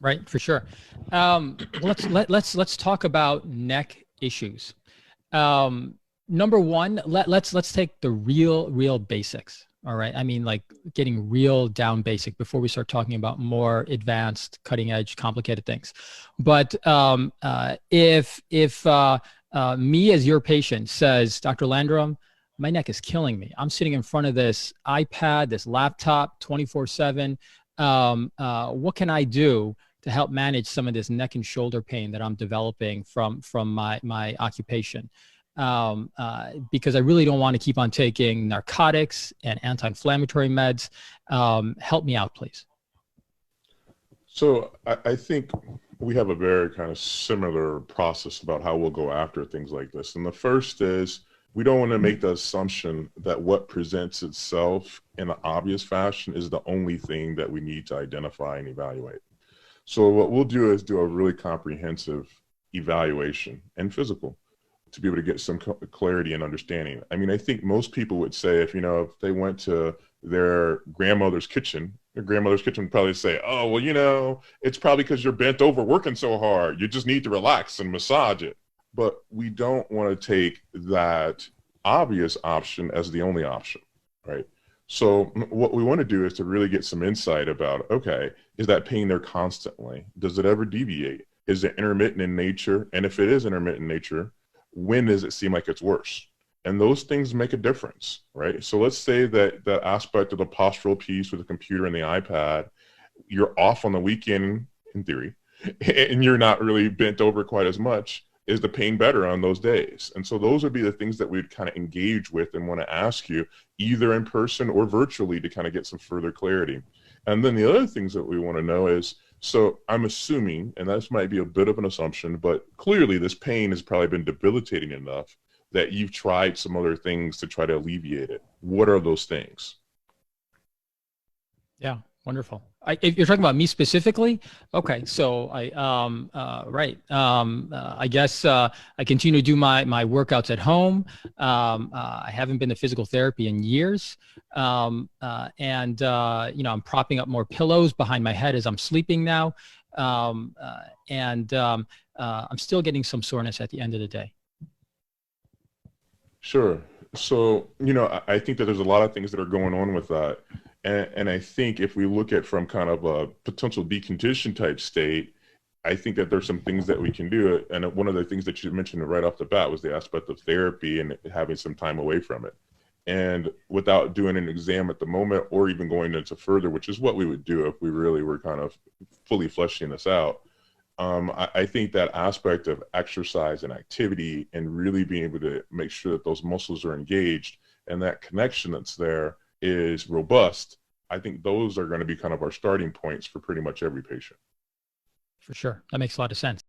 Right, for sure. Let's talk about neck issues. Um, Number one, let's take the real basics. All right. I mean, like getting real down basic before we start talking about more advanced, cutting edge, complicated things. But if me as your patient says, Dr. Landrum, my neck is killing me. I'm sitting in front of this iPad, this laptop, 24/7. What can I do to help manage some of this neck and shoulder pain that I'm developing from my occupation? Because I really don't want to keep on taking narcotics and anti-inflammatory meds. Help me out, please. So I think we have a very kind of similar process about how we'll go after things like this. And the first is we don't want to make the assumption that what presents itself in an obvious fashion is the only thing that we need to identify and evaluate. So what we'll do is do a really comprehensive evaluation and physical to be able to get some clarity and understanding. I mean, I think most people would say if they went to their grandmother's kitchen, their grandmother's kitchen would probably say, oh, well, it's probably because you're bent over working so hard. You just need to relax and massage it. But we don't want to take that obvious option as the only option, right? So what we want to do is to really get some insight about, okay, is that pain there constantly? Does it ever deviate? Is it intermittent in nature? And if it is intermittent in nature, when does it seem like it's worse? And those things make a difference, right? So let's say that the aspect of the postural piece with the computer and the iPad, you're off on the weekend in theory, and you're not really bent over quite as much. Is the pain better on those days? And so those would be the things that we'd kind of engage with and want to ask you either in person or virtually to kind of get some further clarity. And then the other things that we want to know is, so I'm assuming, and this might be a bit of an assumption, but clearly this pain has probably been debilitating enough that you've tried some other things to try to alleviate it. What are those things? Yeah, wonderful. If you're talking about me specifically, okay. So right. I guess I continue to do my workouts at home. I haven't been to physical therapy in years, and I'm propping up more pillows behind my head as I'm sleeping now, and I'm still getting some soreness at the end of the day. Sure. So, I think that there's a lot of things that are going on with that. And I think if we look at from kind of a potential decondition type state, I think that there's some things that we can do. And one of the things that you mentioned right off the bat was the aspect of therapy and having some time away from it. And without doing an exam at the moment or even going into further, which is what we would do if we really were kind of fully fleshing this out, I think that aspect of exercise and activity and really being able to make sure that those muscles are engaged and that connection that's there is robust. I think those are going to be kind of our starting points for pretty much every patient. For sure, that makes a lot of sense.